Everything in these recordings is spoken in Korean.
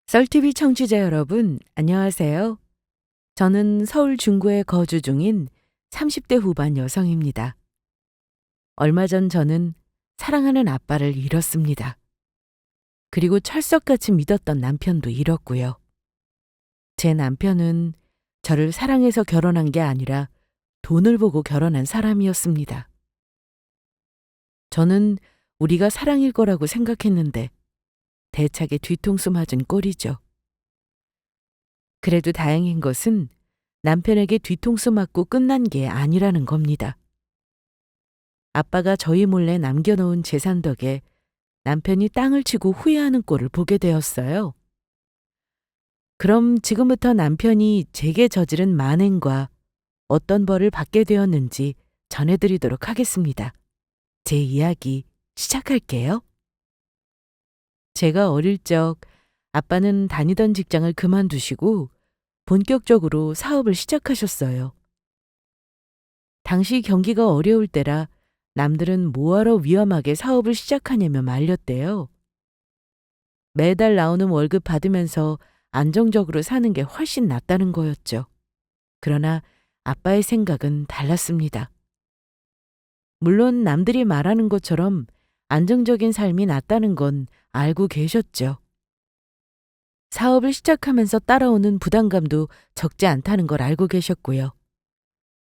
썰TV 청취자 여러분, 안녕하세요. 저는 서울 중구에 거주 중인 30대 후반 여성입니다. 얼마 전 저는 사랑하는 아빠를 잃었습니다. 그리고 철석같이 믿었던 남편도 잃었고요. 제 남편은 저를 사랑해서 결혼한 게 아니라 돈을 보고 결혼한 사람이었습니다. 저는 우리가 사랑일 거라고 생각했는데 대차게 뒤통수 맞은 꼴이죠. 그래도 다행인 것은 남편에게 뒤통수 맞고 끝난 게 아니라는 겁니다. 아빠가 저희 몰래 남겨놓은 재산 덕에 남편이 땅을 치고 후회하는 꼴을 보게 되었어요. 그럼 지금부터 남편이 제게 저지른 만행과 어떤 벌을 받게 되었는지 전해드리도록 하겠습니다. 제 이야기 시작할게요. 제가 어릴 적 아빠는 다니던 직장을 그만두시고 본격적으로 사업을 시작하셨어요. 당시 경기가 어려울 때라 남들은 뭐하러 위험하게 사업을 시작하냐며 말렸대요. 매달 나오는 월급 받으면서 안정적으로 사는 게 훨씬 낫다는 거였죠. 그러나 아빠의 생각은 달랐습니다. 물론 남들이 말하는 것처럼 안정적인 삶이 낫다는 건 알고 계셨죠. 사업을 시작하면서 따라오는 부담감도 적지 않다는 걸 알고 계셨고요.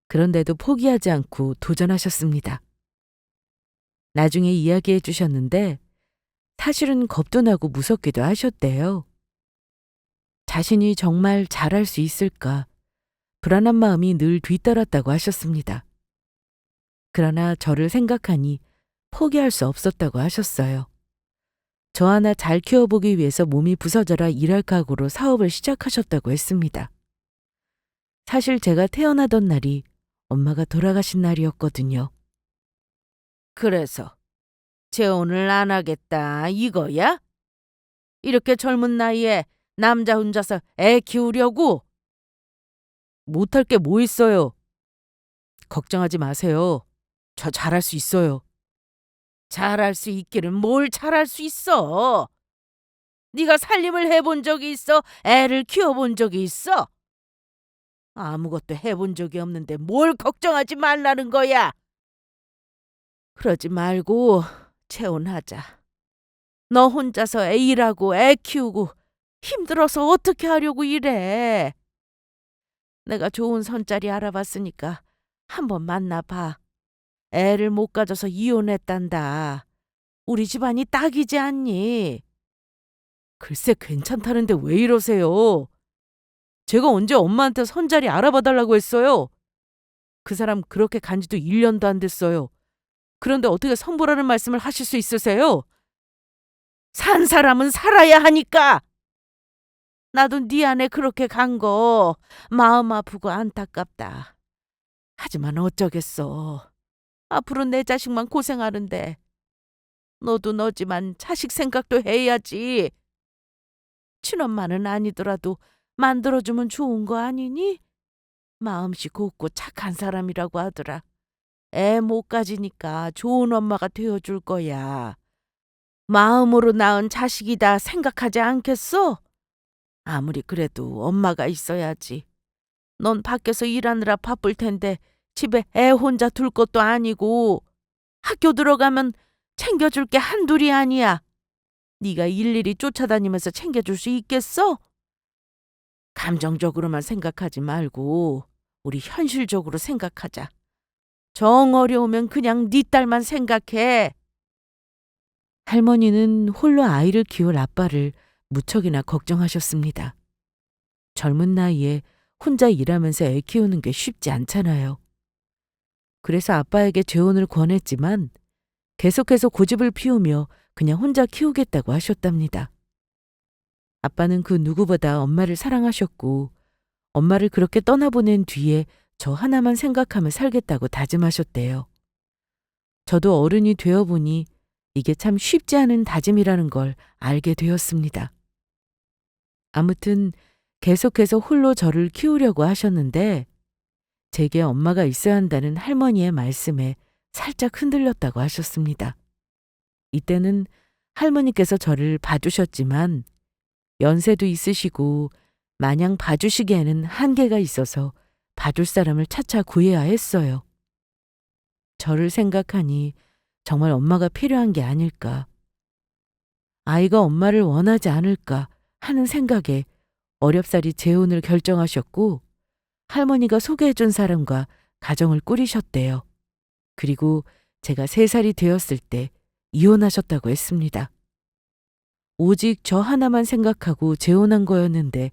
그런데도 포기하지 않고 도전하셨습니다. 나중에 이야기해 주셨는데 사실은 겁도 나고 무섭기도 하셨대요. 자신이 정말 잘할 수 있을까 불안한 마음이 늘 뒤따랐다고 하셨습니다. 그러나 저를 생각하니 포기할 수 없었다고 하셨어요. 저 하나 잘 키워보기 위해서 몸이 부서져라 일할 각오로 사업을 시작하셨다고 했습니다. 사실 제가 태어나던 날이 엄마가 돌아가신 날이었거든요. 그래서 재혼을 안 하겠다 이거야? 이렇게 젊은 나이에 남자 혼자서 애 키우려고? 못할 게 뭐 있어요? 걱정하지 마세요. 저 잘할 수 있어요. 잘할 수 있기는 뭘 잘할 수 있어? 네가 살림을 해본 적이 있어? 애를 키워본 적이 있어? 아무것도 해본 적이 없는데 뭘 걱정하지 말라는 거야? 그러지 말고 재혼하자. 너 혼자서 애 일하고 애 키우고 힘들어서 어떻게 하려고 이래? 내가 좋은 선자리 알아봤으니까 한번 만나봐. 애를 못 가져서 이혼했단다. 우리 집안이 딱이지 않니? 글쎄 괜찮다는데 왜 이러세요? 제가 언제 엄마한테 선자리 알아봐달라고 했어요? 그 사람 그렇게 간 지도 1년도 안 됐어요. 그런데 어떻게 선보라는 말씀을 하실 수 있으세요? 산 사람은 살아야 하니까! 나도 네 안에 그렇게 간 거 마음 아프고 안타깝다. 하지만 어쩌겠어. 앞으로 내 자식만 고생하는데 너도 너지만 자식 생각도 해야지. 친엄마는 아니더라도 만들어주면 좋은 거 아니니? 마음씨 곱고 착한 사람이라고 하더라. 애 못 가지니까 좋은 엄마가 되어줄 거야. 마음으로 낳은 자식이다 생각하지 않겠어? 아무리 그래도 엄마가 있어야지. 넌 밖에서 일하느라 바쁠 텐데 집에 애 혼자 둘 것도 아니고 학교 들어가면 챙겨줄 게 한둘이 아니야. 네가 일일이 쫓아다니면서 챙겨줄 수 있겠어? 감정적으로만 생각하지 말고 우리 현실적으로 생각하자. 정 어려우면 그냥 네 딸만 생각해. 할머니는 홀로 아이를 키울 아빠를 무척이나 걱정하셨습니다. 젊은 나이에 혼자 일하면서 애 키우는 게 쉽지 않잖아요. 그래서 아빠에게 재혼을 권했지만 계속해서 고집을 피우며 그냥 혼자 키우겠다고 하셨답니다. 아빠는 그 누구보다 엄마를 사랑하셨고 엄마를 그렇게 떠나보낸 뒤에 저 하나만 생각하며 살겠다고 다짐하셨대요. 저도 어른이 되어보니 이게 참 쉽지 않은 다짐이라는 걸 알게 되었습니다. 아무튼 계속해서 홀로 저를 키우려고 하셨는데 제게 엄마가 있어야 한다는 할머니의 말씀에 살짝 흔들렸다고 하셨습니다. 이때는 할머니께서 저를 봐주셨지만 연세도 있으시고 마냥 봐주시기에는 한계가 있어서 봐줄 사람을 차차 구해야 했어요. 저를 생각하니 정말 엄마가 필요한 게 아닐까, 아이가 엄마를 원하지 않을까 하는 생각에 어렵사리 재혼을 결정하셨고 할머니가 소개해준 사람과 가정을 꾸리셨대요. 그리고 제가 3살이 되었을 때 이혼하셨다고 했습니다. 오직 저 하나만 생각하고 재혼한 거였는데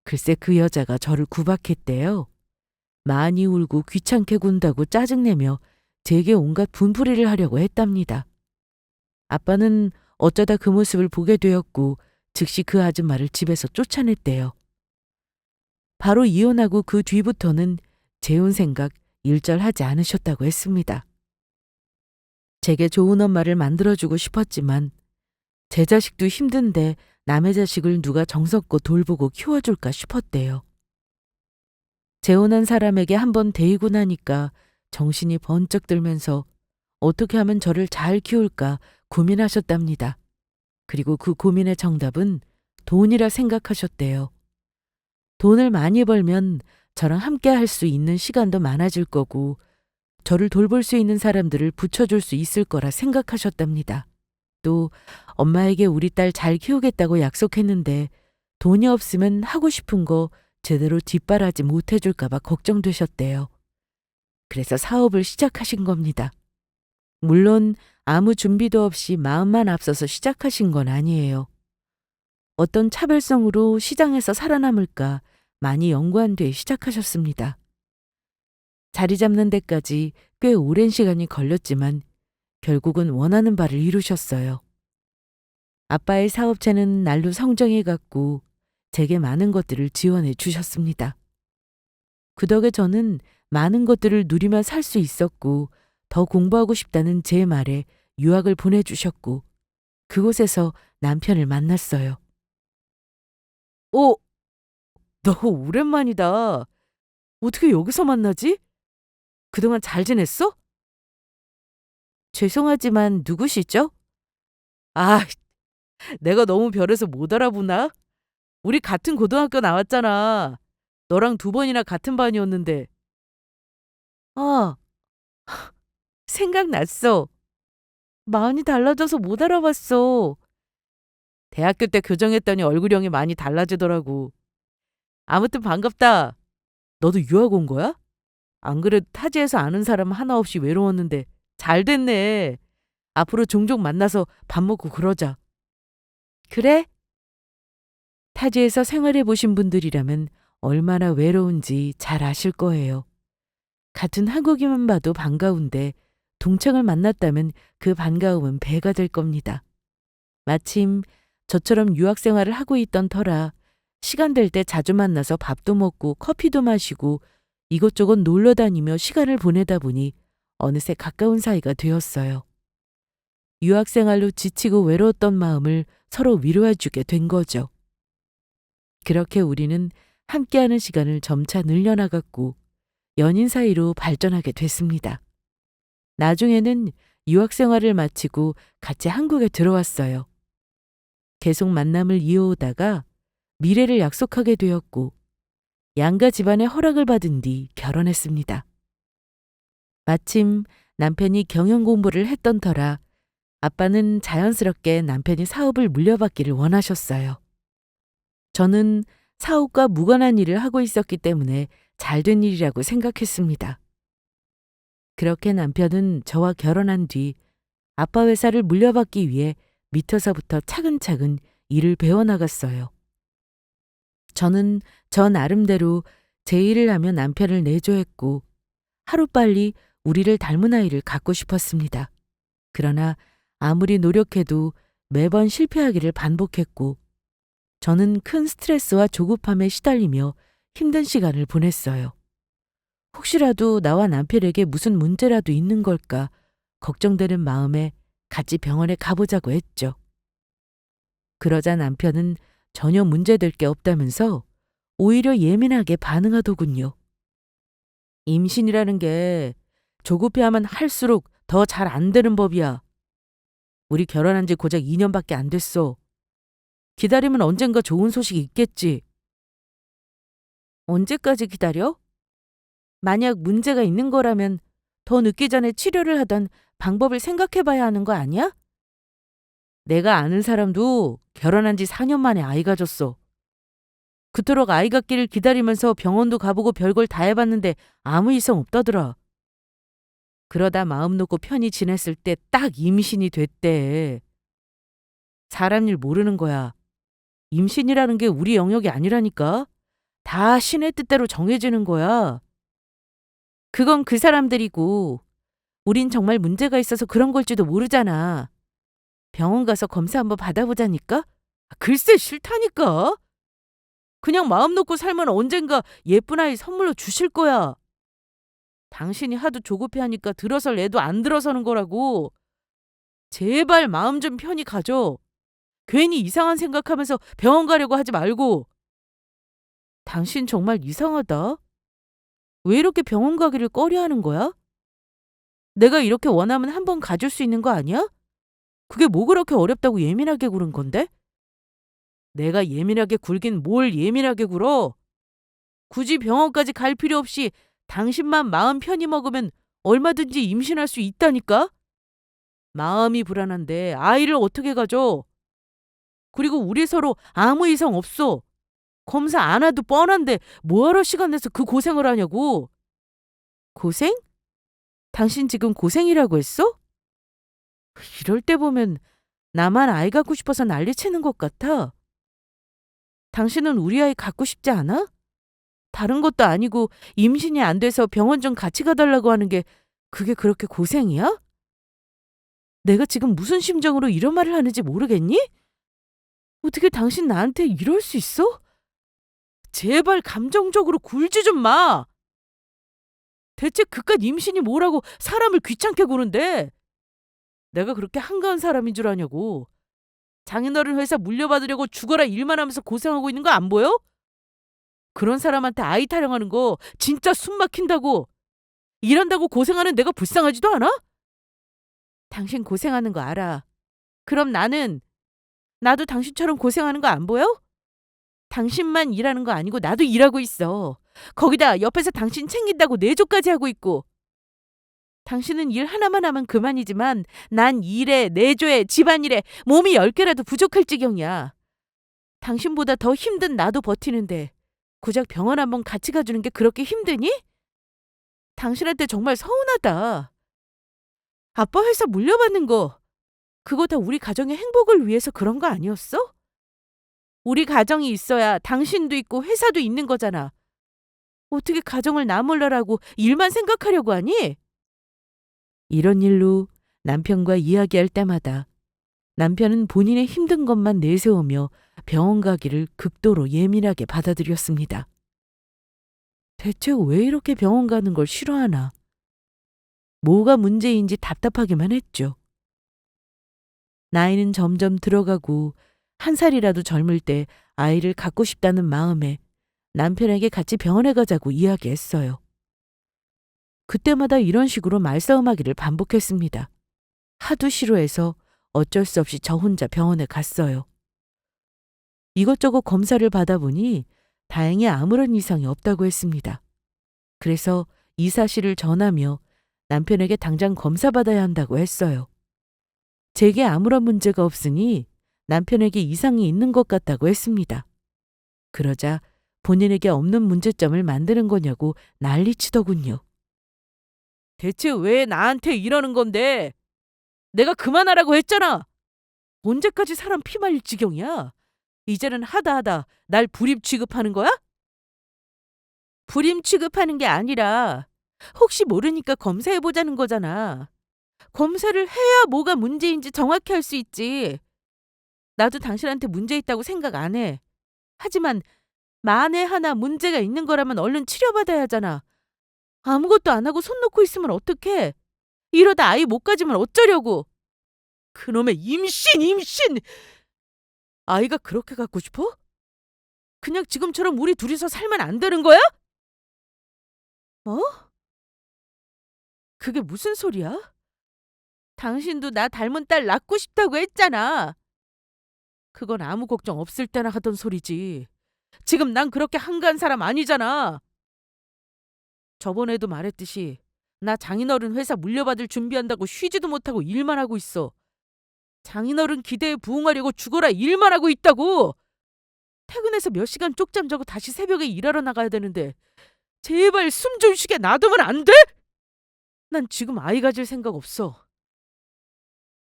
글쎄 그 여자가 저를 구박했대요. 많이 울고 귀찮게 군다고 짜증내며 제게 온갖 분풀이를 하려고 했답니다. 아빠는 어쩌다 그 모습을 보게 되었고 즉시 그 아줌마를 집에서 쫓아냈대요. 바로 이혼하고 그 뒤부터는 재혼 생각 일절하지 않으셨다고 했습니다. 제게 좋은 엄마를 만들어주고 싶었지만 제 자식도 힘든데 남의 자식을 누가 정성껏 돌보고 키워줄까 싶었대요. 재혼한 사람에게 한번 데이고 나니까 정신이 번쩍 들면서 어떻게 하면 저를 잘 키울까 고민하셨답니다. 그리고 그 고민의 정답은 돈이라 생각하셨대요. 돈을 많이 벌면 저랑 함께 할 수 있는 시간도 많아질 거고 저를 돌볼 수 있는 사람들을 붙여줄 수 있을 거라 생각하셨답니다. 또 엄마에게 우리 딸 잘 키우겠다고 약속했는데 돈이 없으면 하고 싶은 거 제대로 뒷바라지 못해줄까 봐 걱정되셨대요. 그래서 사업을 시작하신 겁니다. 물론 아무 준비도 없이 마음만 앞서서 시작하신 건 아니에요. 어떤 차별성으로 시장에서 살아남을까 많이 연구한 뒤에 시작하셨습니다. 자리 잡는 데까지 꽤 오랜 시간이 걸렸지만 결국은 원하는 바를 이루셨어요. 아빠의 사업체는 날로 성장해 갔고 제게 많은 것들을 지원해 주셨습니다. 그 덕에 저는 많은 것들을 누리며 살 수 있었고 더 공부하고 싶다는 제 말에 유학을 보내주셨고 그곳에서 남편을 만났어요. 어, 너 오랜만이다. 어떻게 여기서 만나지? 그동안 잘 지냈어? 죄송하지만 누구시죠? 아, 내가 너무 별에서 못 알아보나? 우리 같은 고등학교 나왔잖아. 너랑 2번이나 같은 반이었는데. 아, 생각났어. 많이 달라져서 못 알아봤어. 대학교 때 교정했더니 얼굴형이 많이 달라지더라고. 아무튼 반갑다. 너도 유학 온 거야? 안 그래도 타지에서 아는 사람 하나 없이 외로웠는데 잘 됐네. 앞으로 종종 만나서 밥 먹고 그러자. 그래? 타지에서 생활해 보신 분들이라면 얼마나 외로운지 잘 아실 거예요. 같은 한국인만 봐도 반가운데 동창을 만났다면 그 반가움은 배가 될 겁니다. 마침 저처럼 유학 생활을 하고 있던 터라 시간 될 때 자주 만나서 밥도 먹고 커피도 마시고 이것저것 놀러 다니며 시간을 보내다 보니 어느새 가까운 사이가 되었어요. 유학 생활로 지치고 외로웠던 마음을 서로 위로해주게 된 거죠. 그렇게 우리는 함께하는 시간을 점차 늘려나갔고 연인 사이로 발전하게 됐습니다. 나중에는 유학 생활을 마치고 같이 한국에 들어왔어요. 계속 만남을 이어오다가 미래를 약속하게 되었고 양가 집안의 허락을 받은 뒤 결혼했습니다. 마침 남편이 경영 공부를 했던 터라 아빠는 자연스럽게 남편이 사업을 물려받기를 원하셨어요. 저는 사업과 무관한 일을 하고 있었기 때문에 잘된 일이라고 생각했습니다. 그렇게 남편은 저와 결혼한 뒤 아빠 회사를 물려받기 위해 밑에서부터 차근차근 일을 배워나갔어요. 저는 저 나름대로 제 일을 하며 남편을 내조했고 하루빨리 우리를 닮은 아이를 갖고 싶었습니다. 그러나 아무리 노력해도 매번 실패하기를 반복했고 저는 큰 스트레스와 조급함에 시달리며 힘든 시간을 보냈어요. 혹시라도 나와 남편에게 무슨 문제라도 있는 걸까 걱정되는 마음에 같이 병원에 가보자고 했죠. 그러자 남편은 전혀 문제될 게 없다면서 오히려 예민하게 반응하더군요. 임신이라는 게 조급해하면 할수록 더 잘 안 되는 법이야. 우리 결혼한 지 고작 2년밖에 안 됐어. 기다리면 언젠가 좋은 소식이 있겠지. 언제까지 기다려? 만약 문제가 있는 거라면 더 늦기 전에 치료를 하던 방법을 생각해 봐야 하는 거 아니야? 내가 아는 사람도 결혼한 지 4년 만에 아이 가졌어. 그토록 아이 갖기를 기다리면서 병원도 가보고 별걸 다 해봤는데 아무 이상 없다더라. 그러다 마음 놓고 편히 지냈을 때 딱 임신이 됐대. 사람 일 모르는 거야. 임신이라는 게 우리 영역이 아니라니까. 다 신의 뜻대로 정해지는 거야. 그건 그 사람들이고, 우린 정말 문제가 있어서 그런 걸지도 모르잖아. 병원 가서 검사 한번 받아보자니까? 글쎄 싫다니까. 그냥 마음 놓고 살면 언젠가 예쁜 아이 선물로 주실 거야. 당신이 하도 조급해하니까 들어설 애도 안 들어서는 거라고. 제발 마음 좀 편히 가져. 괜히 이상한 생각하면서 병원 가려고 하지 말고. 당신 정말 이상하다. 왜 이렇게 병원 가기를 꺼려하는 거야? 내가 이렇게 원하면 한번 가줄 수 있는 거 아니야? 그게 뭐 그렇게 어렵다고 예민하게 구른 건데? 내가 예민하게 굴긴 뭘 예민하게 굴어? 굳이 병원까지 갈 필요 없이 당신만 마음 편히 먹으면 얼마든지 임신할 수 있다니까? 마음이 불안한데 아이를 어떻게 가져? 그리고 우리 서로 아무 이상 없어. 검사 안 와도 뻔한데 뭐하러 시간 내서 그 고생을 하냐고. 고생? 당신 지금 고생이라고 했어? 이럴 때 보면 나만 아이 갖고 싶어서 난리치는 것 같아. 당신은 우리 아이 갖고 싶지 않아? 다른 것도 아니고 임신이 안 돼서 병원 좀 같이 가달라고 하는 게 그게 그렇게 고생이야? 내가 지금 무슨 심정으로 이런 말을 하는지 모르겠니? 어떻게 당신 나한테 이럴 수 있어? 제발 감정적으로 굴지 좀 마. 대체 그깟 임신이 뭐라고 사람을 귀찮게 구는데? 내가 그렇게 한가한 사람인 줄 아냐고. 장인어른 회사 물려받으려고 죽어라 일만 하면서 고생하고 있는 거 안 보여? 그런 사람한테 아이 타령하는 거 진짜 숨 막힌다고. 일한다고 고생하는 내가 불쌍하지도 않아? 당신 고생하는 거 알아. 그럼 나도 당신처럼 고생하는 거 안 보여? 당신만 일하는 거 아니고 나도 일하고 있어. 거기다 옆에서 당신 챙긴다고 내조까지 하고 있고. 당신은 일 하나만 하면 그만이지만 난 일에, 내조에, 집안일에 몸이 10개라도 부족할 지경이야. 당신보다 더 힘든 나도 버티는데 고작 병원 한번 같이 가주는 게 그렇게 힘드니? 당신한테 정말 서운하다. 아빠 회사 물려받는 거 그거 다 우리 가정의 행복을 위해서 그런 거 아니었어? 우리 가정이 있어야 당신도 있고 회사도 있는 거잖아. 어떻게 가정을 나 몰라라고 일만 생각하려고 하니? 이런 일로 남편과 이야기할 때마다 남편은 본인의 힘든 것만 내세우며 병원 가기를 극도로 예민하게 받아들였습니다. 대체 왜 이렇게 병원 가는 걸 싫어하나? 뭐가 문제인지 답답하기만 했죠. 나이는 점점 들어가고 1살이라도 젊을 때 아이를 갖고 싶다는 마음에 남편에게 같이 병원에 가자고 이야기했어요. 그때마다 이런 식으로 말싸움하기를 반복했습니다. 하도 싫어해서 어쩔 수 없이 저 혼자 병원에 갔어요. 이것저것 검사를 받아보니 다행히 아무런 이상이 없다고 했습니다. 그래서 이 사실을 전하며 남편에게 당장 검사 받아야 한다고 했어요. 제게 아무런 문제가 없으니 남편에게 이상이 있는 것 같다고 했습니다. 그러자 본인에게 없는 문제점을 만드는 거냐고 난리치더군요. 대체 왜 나한테 이러는 건데? 내가 그만하라고 했잖아. 언제까지 사람 피 말릴 지경이야? 이제는 하다 날 불임 취급하는 거야? 불임 취급하는 게 아니라 혹시 모르니까 검사해보자는 거잖아. 검사를 해야 뭐가 문제인지 정확히 알 수 있지. 나도 당신한테 문제 있다고 생각 안 해. 하지만 만에 하나 문제가 있는 거라면 얼른 치료받아야 하잖아. 아무것도 안 하고 손 놓고 있으면 어떡해? 이러다 아이 못 가지면 어쩌려고? 그놈의 임신! 아이가 그렇게 갖고 싶어? 그냥 지금처럼 우리 둘이서 살면 안 되는 거야? 어? 그게 무슨 소리야? 당신도 나 닮은 딸 낳고 싶다고 했잖아. 그건 아무 걱정 없을 때나 하던 소리지. 지금 난 그렇게 한가한 사람 아니잖아. 저번에도 말했듯이 나 장인어른 회사 물려받을 준비한다고 쉬지도 못하고 일만 하고 있어. 장인어른 기대에 부응하려고 죽어라 일만 하고 있다고. 퇴근해서 몇 시간 쪽잠 자고 다시 새벽에 일하러 나가야 되는데 제발 숨 좀 쉬게 놔두면 안 돼? 난 지금 아이 가질 생각 없어.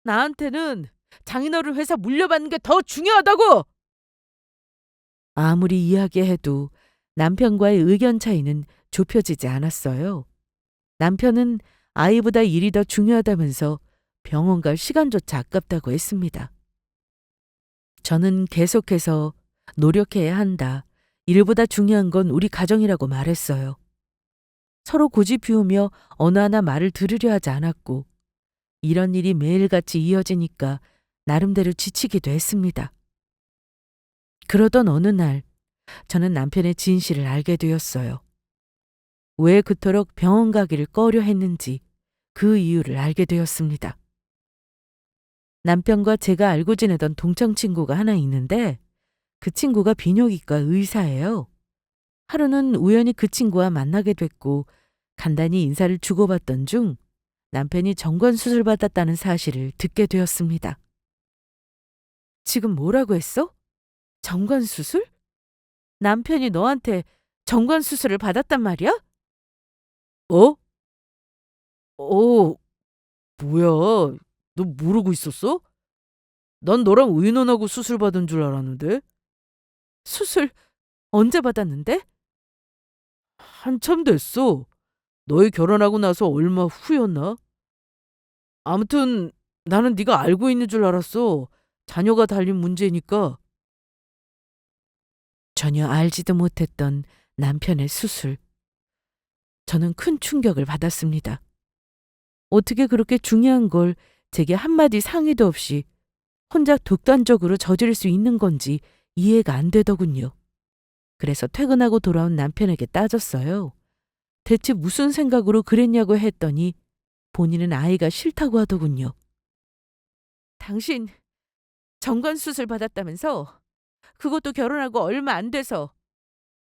나한테는 장인어른 회사 물려받는 게 더 중요하다고! 아무리 이야기해도 남편과의 의견 차이는 좁혀지지 않았어요. 남편은 아이보다 일이 더 중요하다면서 병원 갈 시간조차 아깝다고 했습니다. 저는 계속해서 노력해야 한다. 일보다 중요한 건 우리 가정이라고 말했어요. 서로 고집 피우며 어느 하나 말을 들으려 하지 않았고 이런 일이 매일같이 이어지니까 나름대로 지치기도 했습니다. 그러던 어느 날 저는 남편의 진실을 알게 되었어요. 왜 그토록 병원 가기를 꺼려 했는지 그 이유를 알게 되었습니다. 남편과 제가 알고 지내던 동창 친구가 하나 있는데 그 친구가 비뇨기과 의사예요. 하루는 우연히 그 친구와 만나게 됐고 간단히 인사를 주고받던 중 남편이 정관 수술 받았다는 사실을 듣게 되었습니다. 지금 뭐라고 했어? 정관 수술? 남편이 너한테 정관 수술을 받았단 말이야? 어? 어, 뭐야? 너 모르고 있었어? 난 너랑 의논하고 수술 받은 줄 알았는데. 수술 언제 받았는데? 한참 됐어. 너희 결혼하고 나서 얼마 후였나? 아무튼 나는 네가 알고 있는 줄 알았어. 자녀가 달린 문제니까. 전혀 알지도 못했던 남편의 수술. 저는 큰 충격을 받았습니다. 어떻게 그렇게 중요한 걸 제게 한마디 상의도 없이 혼자 독단적으로 저지를 수 있는 건지 이해가 안 되더군요. 그래서 퇴근하고 돌아온 남편에게 따졌어요. 대체 무슨 생각으로 그랬냐고 했더니 본인은 아이가 싫다고 하더군요. 당신 정관수술 받았다면서? 그것도 결혼하고 얼마 안 돼서.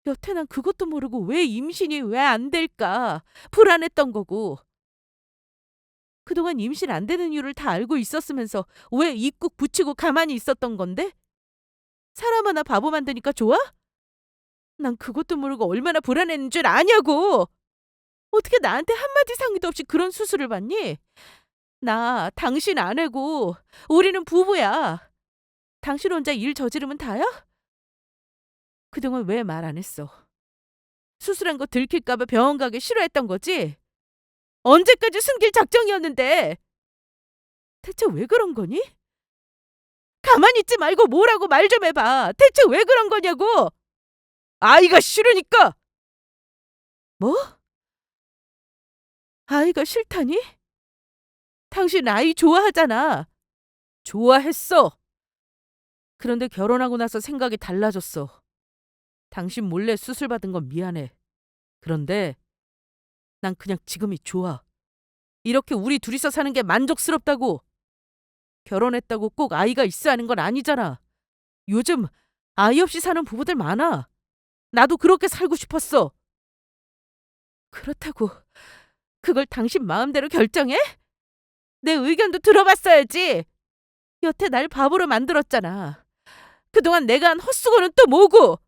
여태 난 그것도 모르고 왜 임신이 왜 안 될까 불안했던 거고. 그동안 임신 안 되는 이유를 다 알고 있었으면서 왜 입국 붙이고 가만히 있었던 건데? 사람 하나 바보 만드니까 좋아? 난 그것도 모르고 얼마나 불안했는 줄 아냐고! 어떻게 나한테 한마디 상의도 없이 그런 수술을 받니? 나 당신 아내고 우리는 부부야. 당신 혼자 일 저지르면 다야? 그동안 왜 말 안 했어? 수술한 거 들킬까 봐 병원 가기 싫어했던 거지? 언제까지 숨길 작정이었는데? 대체 왜 그런 거니? 가만히 있지 말고 뭐라고 말 좀 해봐. 대체 왜 그런 거냐고! 아이가 싫으니까! 뭐? 아이가 싫다니? 당신 아이 좋아하잖아. 좋아했어. 그런데 결혼하고 나서 생각이 달라졌어. 당신 몰래 수술 받은 건 미안해. 그런데 난 그냥 지금이 좋아. 이렇게 우리 둘이서 사는 게 만족스럽다고. 결혼했다고 꼭 아이가 있어야 하는 건 아니잖아. 요즘 아이 없이 사는 부부들 많아. 나도 그렇게 살고 싶었어. 그렇다고 그걸 당신 마음대로 결정해? 내 의견도 들어봤어야지. 여태 날 바보로 만들었잖아. 그동안 내가 한 헛수고는 또 뭐고?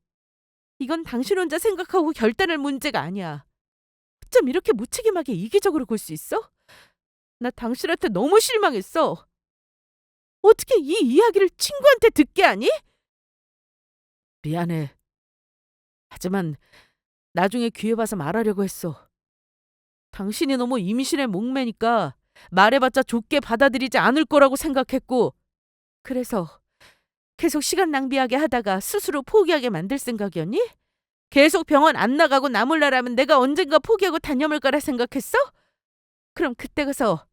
이건 당신 혼자 생각하고 결단할 문제가 아니야. 어쩜 이렇게 무책임하게 이기적으로 굴 수 있어? 나 당신한테 너무 실망했어. 어떻게 이 이야기를 친구한테 듣게 하니? 미안해. 하지만 나중에 기회 봐서 말하려고 했어. 당신이 너무 임신에 목매니까 말해봤자 좋게 받아들이지 않을 거라고 생각했고 그래서 계속 시간 낭비하게 하다가 스스로 포기하게 만들 생각이었니? 계속 병원 안 나가고 나몰라라면 내가 언젠가 포기하고 단념할 거라 생각했어? 그럼 그때 가서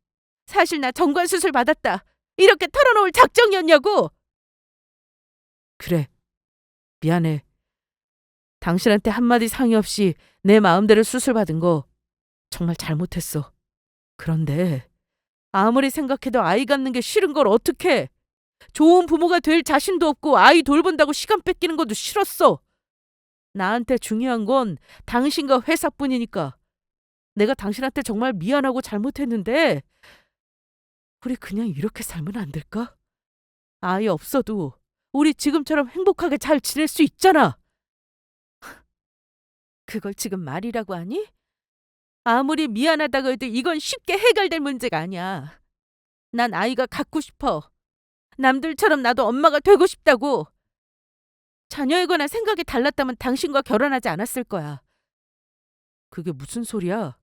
사실 나 정관수술 받았다 이렇게 털어놓을 작정이었냐고? 그래. 미안해. 당신한테 한마디 상의 없이 내 마음대로 수술 받은 거 정말 잘못했어. 그런데 아무리 생각해도 아이 갖는 게 싫은 걸 어떡해. 좋은 부모가 될 자신도 없고 아이 돌본다고 시간 뺏기는 것도 싫었어. 나한테 중요한 건 당신과 회사뿐이니까. 내가 당신한테 정말 미안하고 잘못했는데 우리 그냥 이렇게 살면 안 될까? 아이 없어도 우리 지금처럼 행복하게 잘 지낼 수 있잖아. 그걸 지금 말이라고 하니? 아무리 미안하다고 해도 이건 쉽게 해결될 문제가 아니야. 난 아이가 갖고 싶어. 남들처럼 나도 엄마가 되고 싶다고. 자녀에 관한 생각이 달랐다면 당신과 결혼하지 않았을 거야. 그게 무슨 소리야?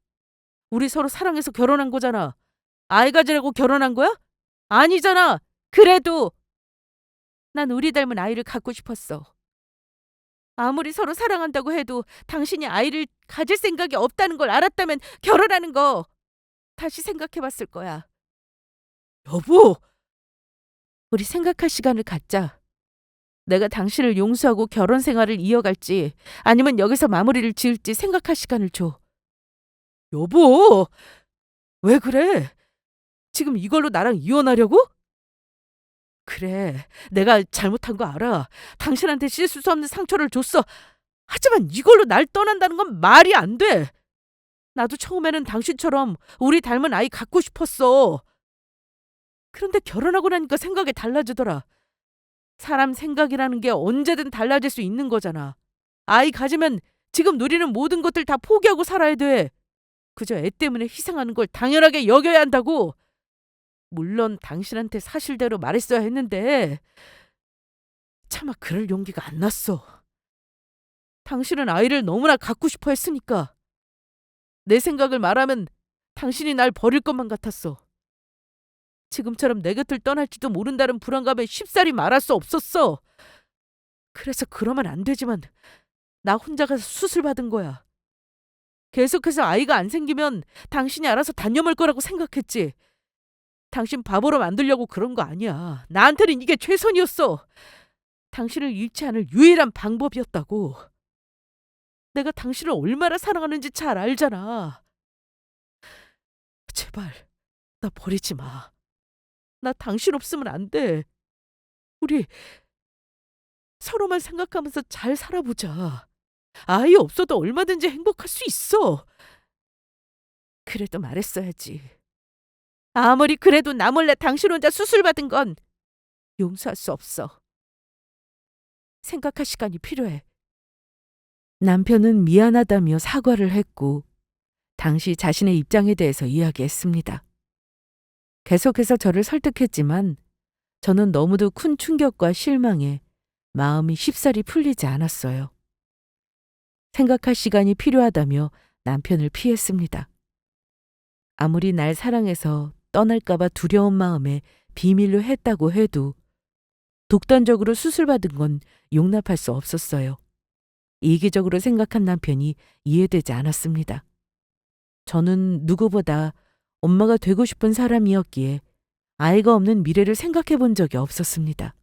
우리 서로 사랑해서 결혼한 거잖아. 아이 가지라고 결혼한 거야? 아니잖아. 그래도 난 우리 닮은 아이를 갖고 싶었어. 아무리 서로 사랑한다고 해도 당신이 아이를 가질 생각이 없다는 걸 알았다면 결혼하는 거 다시 생각해 봤을 거야. 여보! 우리 생각할 시간을 갖자. 내가 당신을 용서하고 결혼 생활을 이어갈지 아니면 여기서 마무리를 지을지 생각할 시간을 줘. 여보! 왜 그래? 지금 이걸로 나랑 이혼하려고? 그래, 내가 잘못한 거 알아. 당신한테 씻을 수 없는 상처를 줬어. 하지만 이걸로 날 떠난다는 건 말이 안 돼. 나도 처음에는 당신처럼 우리 닮은 아이 갖고 싶었어. 그런데 결혼하고 나니까 생각이 달라지더라. 사람 생각이라는 게 언제든 달라질 수 있는 거잖아. 아이 가지면 지금 누리는 모든 것들 다 포기하고 살아야 돼. 그저 애 때문에 희생하는 걸 당연하게 여겨야 한다고. 물론 당신한테 사실대로 말했어야 했는데 차마 그럴 용기가 안 났어. 당신은 아이를 너무나 갖고 싶어 했으니까. 내 생각을 말하면 당신이 날 버릴 것만 같았어. 지금처럼 내 곁을 떠날지도 모른다는 불안감에 쉽사리 말할 수 없었어. 그래서 그러면 안 되지만 나 혼자 가서 수술 받은 거야. 계속해서 아이가 안 생기면 당신이 알아서 단념할 거라고 생각했지. 당신 바보로 만들려고 그런 거 아니야. 나한테는 이게 최선이었어. 당신을 잃지 않을 유일한 방법이었다고. 내가 당신을 얼마나 사랑하는지 잘 알잖아. 제발 나 버리지 마. 나 당신 없으면 안 돼. 우리 서로만 생각하면서 잘 살아보자. 아이 없어도 얼마든지 행복할 수 있어. 그래도 말했어야지. 아무리 그래도 나 몰래 당신 혼자 수술 받은 건 용서할 수 없어. 생각할 시간이 필요해. 남편은 미안하다며 사과를 했고 당시 자신의 입장에 대해서 이야기했습니다. 계속해서 저를 설득했지만 저는 너무도 큰 충격과 실망에 마음이 쉽사리 풀리지 않았어요. 생각할 시간이 필요하다며 남편을 피했습니다. 아무리 날 사랑해서 떠날까봐 두려운 마음에 비밀로 했다고 해도 독단적으로 수술받은 건 용납할 수 없었어요. 이기적으로 생각한 남편이 이해되지 않았습니다. 저는 누구보다 엄마가 되고 싶은 사람이었기에 아이가 없는 미래를 생각해 본 적이 없었습니다.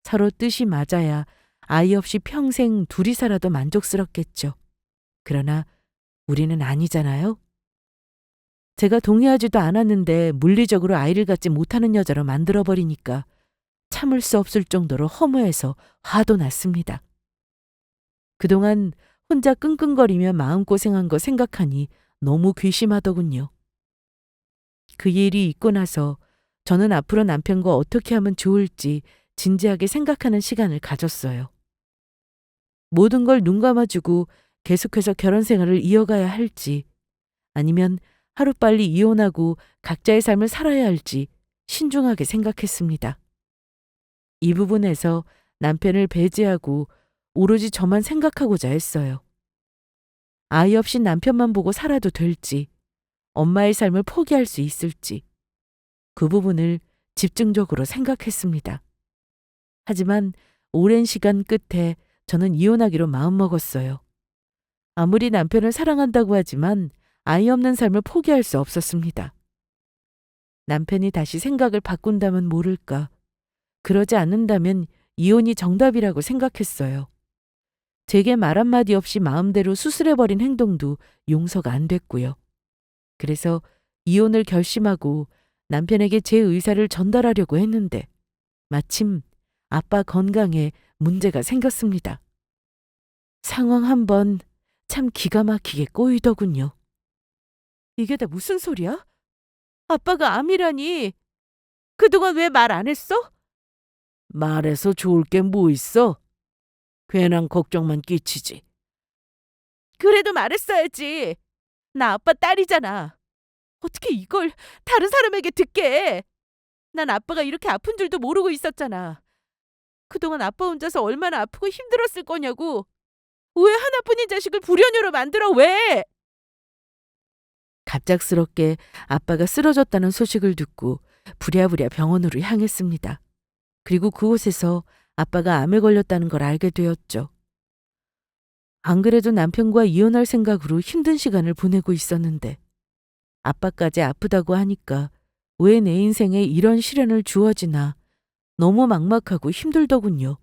서로 뜻이 맞아야 아이 없이 평생 둘이 살아도 만족스럽겠죠. 그러나 우리는 아니잖아요. 제가 동의하지도 않았는데 물리적으로 아이를 갖지 못하는 여자로 만들어버리니까 참을 수 없을 정도로 허무해서 화도 났습니다. 그동안 혼자 끙끙거리며 마음고생한 거 생각하니 너무 괘씸하더군요. 그 일이 있고 나서 저는 앞으로 남편과 어떻게 하면 좋을지 진지하게 생각하는 시간을 가졌어요. 모든 걸 눈 감아주고 계속해서 결혼 생활을 이어가야 할지 아니면 하루빨리 이혼하고 각자의 삶을 살아야 할지 신중하게 생각했습니다. 이 부분에서 남편을 배제하고 오로지 저만 생각하고자 했어요. 아이 없이 남편만 보고 살아도 될지, 엄마의 삶을 포기할 수 있을지, 그 부분을 집중적으로 생각했습니다. 하지만 오랜 시간 끝에 저는 이혼하기로 마음먹었어요. 아무리 남편을 사랑한다고 하지만 아이 없는 삶을 포기할 수 없었습니다. 남편이 다시 생각을 바꾼다면 모를까. 그러지 않는다면 이혼이 정답이라고 생각했어요. 제게 말 한마디 없이 마음대로 수술해버린 행동도 용서가 안 됐고요. 그래서 이혼을 결심하고 남편에게 제 의사를 전달하려고 했는데 마침 아빠 건강에 문제가 생겼습니다. 상황 한 번 참 기가 막히게 꼬이더군요. 이게 다 무슨 소리야? 아빠가 암이라니. 그동안 왜 말 안 했어? 말해서 좋을 게 뭐 있어? 괜한 걱정만 끼치지. 그래도 말했어야지. 나 아빠 딸이잖아. 어떻게 이걸 다른 사람에게 듣게 해? 난 아빠가 이렇게 아픈 줄도 모르고 있었잖아. 그동안 아빠 혼자서 얼마나 아프고 힘들었을 거냐고. 왜 하나뿐인 자식을 불효녀로 만들어 왜? 갑작스럽게 아빠가 쓰러졌다는 소식을 듣고 부랴부랴 병원으로 향했습니다. 그리고 그곳에서 아빠가 암에 걸렸다는 걸 알게 되었죠. 안 그래도 남편과 이혼할 생각으로 힘든 시간을 보내고 있었는데 아빠까지 아프다고 하니까 왜 내 인생에 이런 시련을 주어지나 너무 막막하고 힘들더군요.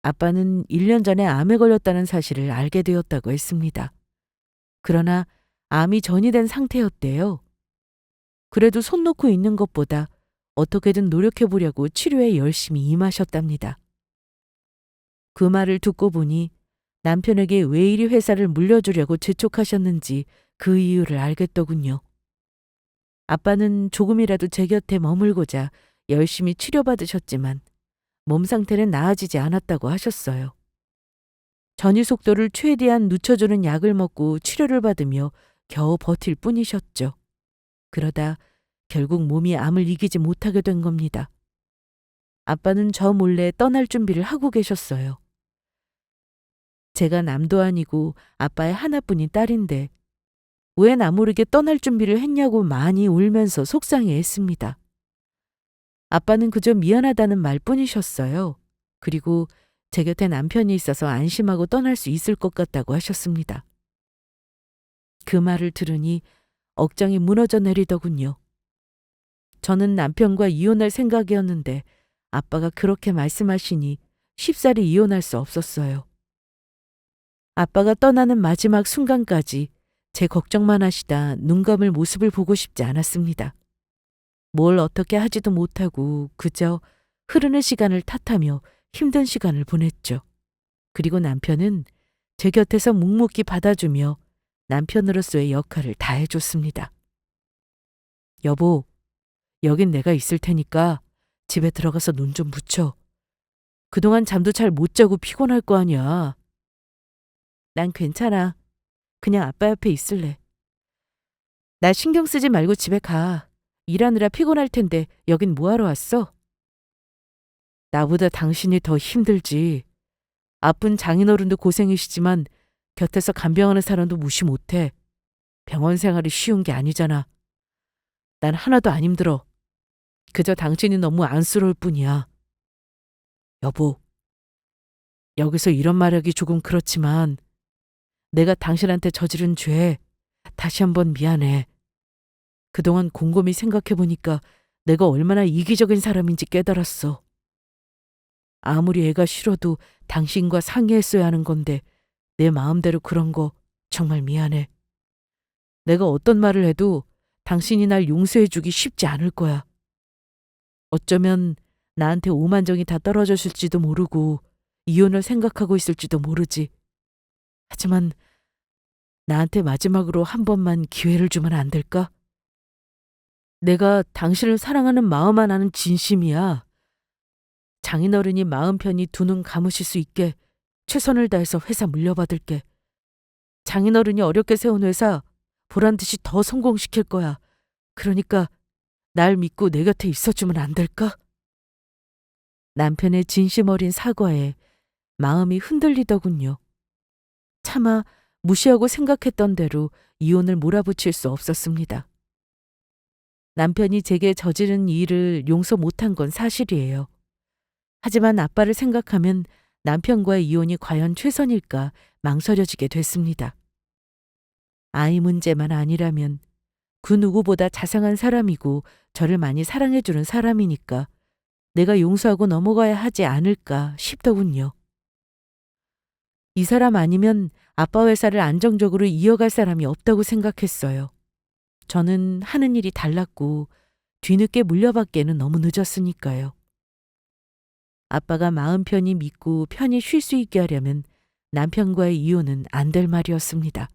아빠는 1년 전에 암에 걸렸다는 사실을 알게 되었다고 했습니다. 그러나 암이 전이된 상태였대요. 그래도 손 놓고 있는 것보다 어떻게든 노력해 보려고 치료에 열심히 임하셨답니다. 그 말을 듣고 보니 남편에게 왜 이리 회사를 물려주려고 재촉하셨는지 그 이유를 알겠더군요. 아빠는 조금이라도 제 곁에 머물고자 열심히 치료받으셨지만 몸 상태는 나아지지 않았다고 하셨어요. 전이 속도를 최대한 늦춰주는 약을 먹고 치료를 받으며 겨우 버틸 뿐이셨죠. 그러다 결국 몸이 암을 이기지 못하게 된 겁니다. 아빠는 저 몰래 떠날 준비를 하고 계셨어요. 제가 남도 아니고 아빠의 하나뿐인 딸인데 왜 나 모르게 떠날 준비를 했냐고 많이 울면서 속상해했습니다. 아빠는 그저 미안하다는 말뿐이셨어요. 그리고 제 곁에 남편이 있어서 안심하고 떠날 수 있을 것 같다고 하셨습니다. 그 말을 들으니 억장이 무너져 내리더군요. 저는 남편과 이혼할 생각이었는데 아빠가 그렇게 말씀하시니 쉽사리 이혼할 수 없었어요. 아빠가 떠나는 마지막 순간까지 제 걱정만 하시다 눈 감을 모습을 보고 싶지 않았습니다. 뭘 어떻게 하지도 못하고 그저 흐르는 시간을 탓하며 힘든 시간을 보냈죠. 그리고 남편은 제 곁에서 묵묵히 받아주며 남편으로서의 역할을 다해줬습니다. 여보, 여긴 내가 있을 테니까 집에 들어가서 눈 좀 붙여. 그동안 잠도 잘 못 자고 피곤할 거 아니야. 난 괜찮아. 그냥 아빠 옆에 있을래. 나 신경 쓰지 말고 집에 가. 일하느라 피곤할 텐데 여긴 뭐하러 왔어? 나보다 당신이 더 힘들지. 아픈 장인어른도 고생이시지만 곁에서 간병하는 사람도 무시 못해. 병원 생활이 쉬운 게 아니잖아. 난 하나도 안 힘들어. 그저 당신이 너무 안쓰러울 뿐이야. 여보, 여기서 이런 말하기 조금 그렇지만 내가 당신한테 저지른 죄 다시 한번 미안해. 그동안 곰곰이 생각해보니까 내가 얼마나 이기적인 사람인지 깨달았어. 아무리 애가 싫어도 당신과 상의했어야 하는 건데 내 마음대로 그런 거 정말 미안해. 내가 어떤 말을 해도 당신이 날 용서해주기 쉽지 않을 거야. 어쩌면 나한테 오만정이 다 떨어졌을지도 모르고 이혼을 생각하고 있을지도 모르지. 하지만 나한테 마지막으로 한 번만 기회를 주면 안 될까? 내가 당신을 사랑하는 마음 하나는 진심이야. 장인어른이 마음 편히 두 눈 감으실 수 있게 최선을 다해서 회사 물려받을게. 장인어른이 어렵게 세운 회사 보란 듯이 더 성공시킬 거야. 그러니까 날 믿고 내 곁에 있어주면 안 될까? 남편의 진심 어린 사과에 마음이 흔들리더군요. 차마 무시하고 생각했던 대로 이혼을 몰아붙일 수 없었습니다. 남편이 제게 저지른 일을 용서 못한 건 사실이에요. 하지만 아빠를 생각하면 남편과의 이혼이 과연 최선일까 망설여지게 됐습니다. 아이 문제만 아니라면 그 누구보다 자상한 사람이고 저를 많이 사랑해주는 사람이니까 내가 용서하고 넘어가야 하지 않을까 싶더군요. 이 사람 아니면 아빠 회사를 안정적으로 이어갈 사람이 없다고 생각했어요. 저는 하는 일이 달랐고 뒤늦게 물려받기에는 너무 늦었으니까요. 아빠가 마음 편히 믿고 편히 쉴 수 있게 하려면 남편과의 이혼은 안 될 말이었습니다.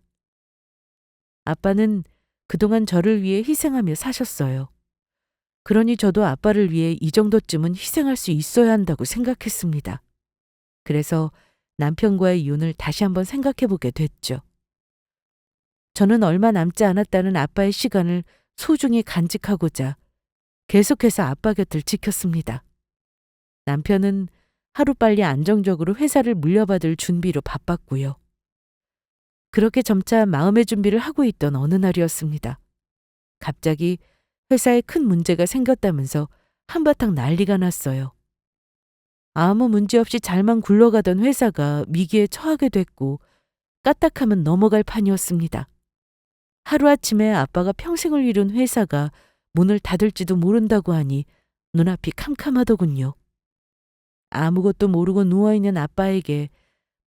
아빠는 그동안 저를 위해 희생하며 사셨어요. 그러니 저도 아빠를 위해 이 정도쯤은 희생할 수 있어야 한다고 생각했습니다. 그래서 남편과의 이혼을 다시 한번 생각해 보게 됐죠. 저는 얼마 남지 않았다는 아빠의 시간을 소중히 간직하고자 계속해서 아빠 곁을 지켰습니다. 남편은 하루빨리 안정적으로 회사를 물려받을 준비로 바빴고요. 그렇게 점차 마음의 준비를 하고 있던 어느 날이었습니다. 갑자기 회사에 큰 문제가 생겼다면서 한바탕 난리가 났어요. 아무 문제 없이 잘만 굴러가던 회사가 위기에 처하게 됐고 까딱하면 넘어갈 판이었습니다. 하루아침에 아빠가 평생을 이룬 회사가 문을 닫을지도 모른다고 하니 눈앞이 캄캄하더군요. 아무것도 모르고 누워있는 아빠에게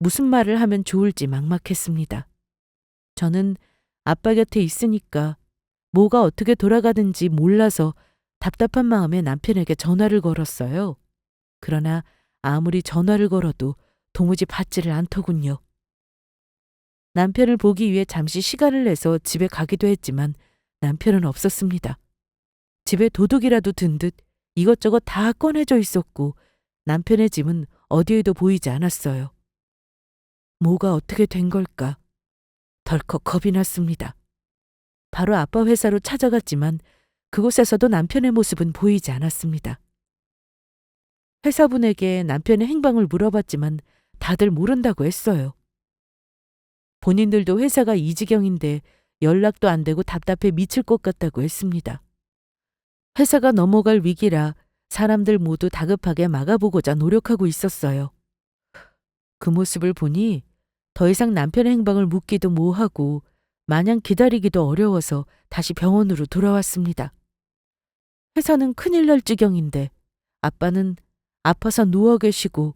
무슨 말을 하면 좋을지 막막했습니다. 저는 아빠 곁에 있으니까 뭐가 어떻게 돌아가든지 몰라서 답답한 마음에 남편에게 전화를 걸었어요. 그러나 아무리 전화를 걸어도 도무지 받지를 않더군요. 남편을 보기 위해 잠시 시간을 내서 집에 가기도 했지만 남편은 없었습니다. 집에 도둑이라도 든 듯 이것저것 다 꺼내져 있었고 남편의 짐은 어디에도 보이지 않았어요. 뭐가 어떻게 된 걸까? 덜컥 겁이 났습니다. 바로 아빠 회사로 찾아갔지만 그곳에서도 남편의 모습은 보이지 않았습니다. 회사분에게 남편의 행방을 물어봤지만 다들 모른다고 했어요. 본인들도 회사가 이 지경인데 연락도 안 되고 답답해 미칠 것 같다고 했습니다. 회사가 넘어갈 위기라 사람들 모두 다급하게 막아보고자 노력하고 있었어요. 그 모습을 보니 더 이상 남편의 행방을 묻기도 뭐하고 마냥 기다리기도 어려워서 다시 병원으로 돌아왔습니다. 회사는 큰일 날 지경인데 아빠는 아파서 누워 계시고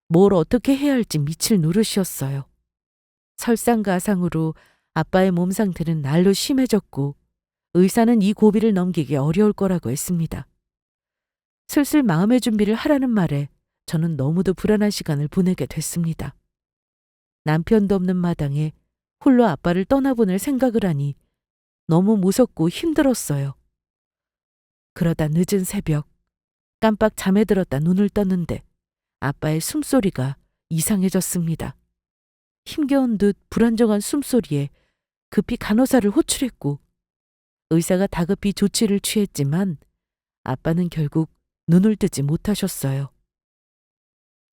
뭘 어떻게 해야 할지 미칠 노릇이었어요. 설상가상으로 아빠의 몸 상태는 날로 심해졌고 의사는 이 고비를 넘기기 어려울 거라고 했습니다. 슬슬 마음의 준비를 하라는 말에 저는 너무도 불안한 시간을 보내게 됐습니다. 남편도 없는 마당에 홀로 아빠를 떠나보낼 생각을 하니 너무 무섭고 힘들었어요. 그러다 늦은 새벽 깜빡 잠에 들었다 눈을 떴는데 아빠의 숨소리가 이상해졌습니다. 힘겨운 듯 불안정한 숨소리에 급히 간호사를 호출했고 의사가 다급히 조치를 취했지만 아빠는 결국 눈을 뜨지 못하셨어요.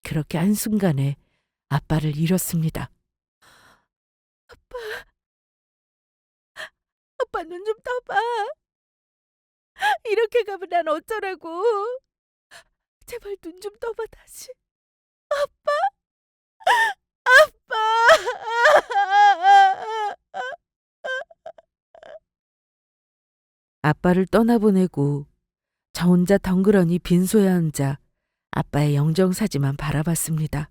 그렇게 한순간에 아빠를 잃었습니다. 아빠 눈 좀 떠봐. 이렇게 가면 난 어쩌라고. 제발 눈 좀 떠봐 다시. 아빠! 아빠를 떠나보내고 저 혼자 덩그러니 빈소에 앉아 아빠의 영정사지만 바라봤습니다.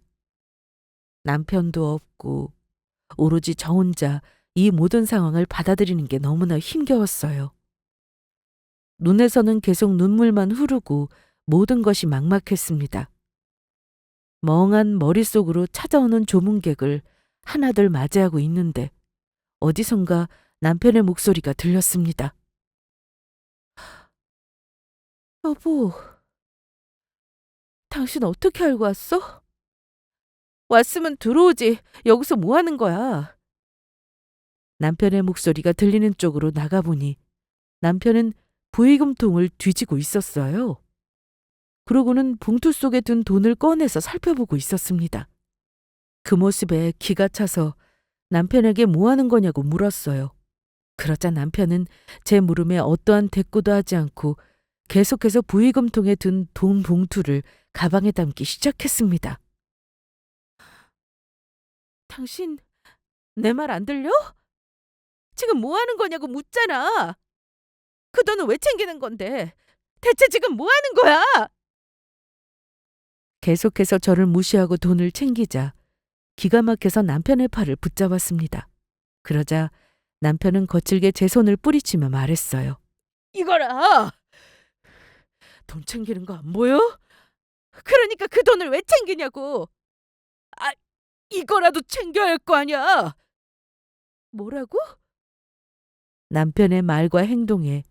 남편도 없고 오로지 저 혼자 이 모든 상황을 받아들이는 게 너무나 힘겨웠어요. 눈에서는 계속 눈물만 흐르고 모든 것이 막막했습니다. 멍한 머릿속으로 찾아오는 조문객을 하나둘 맞이하고 있는데 어디선가 남편의 목소리가 들렸습니다. 여보, 당신 어떻게 알고 왔어? 왔으면 들어오지. 여기서 뭐 하는 거야? 남편의 목소리가 들리는 쪽으로 나가보니 남편은 부의금통을 뒤지고 있었어요. 그러고는 봉투 속에 든 돈을 꺼내서 살펴보고 있었습니다. 그 모습에 기가 차서 남편에게 뭐 하는 거냐고 물었어요. 그러자 남편은 제 물음에 어떠한 대꾸도 하지 않고 계속해서 부의금통에 든 돈 봉투를 가방에 담기 시작했습니다. 당신 내 말 안 들려? 지금 뭐 하는 거냐고 묻잖아. 그 돈은 왜 챙기는 건데? 대체 지금 뭐 하는 거야? 계속해서 저를 무시하고 돈을 챙기자 기가 막혀서 남편의 팔을 붙잡았습니다. 그러자 남편은 거칠게 제 손을 뿌리치며 말했어요. 이거라! 돈 챙기는 거 안 보여? 그러니까 그 돈을 왜 챙기냐고. 아, 이거라도 챙겨야 할 거 아니야. 뭐라고? 남편의 말과 행동에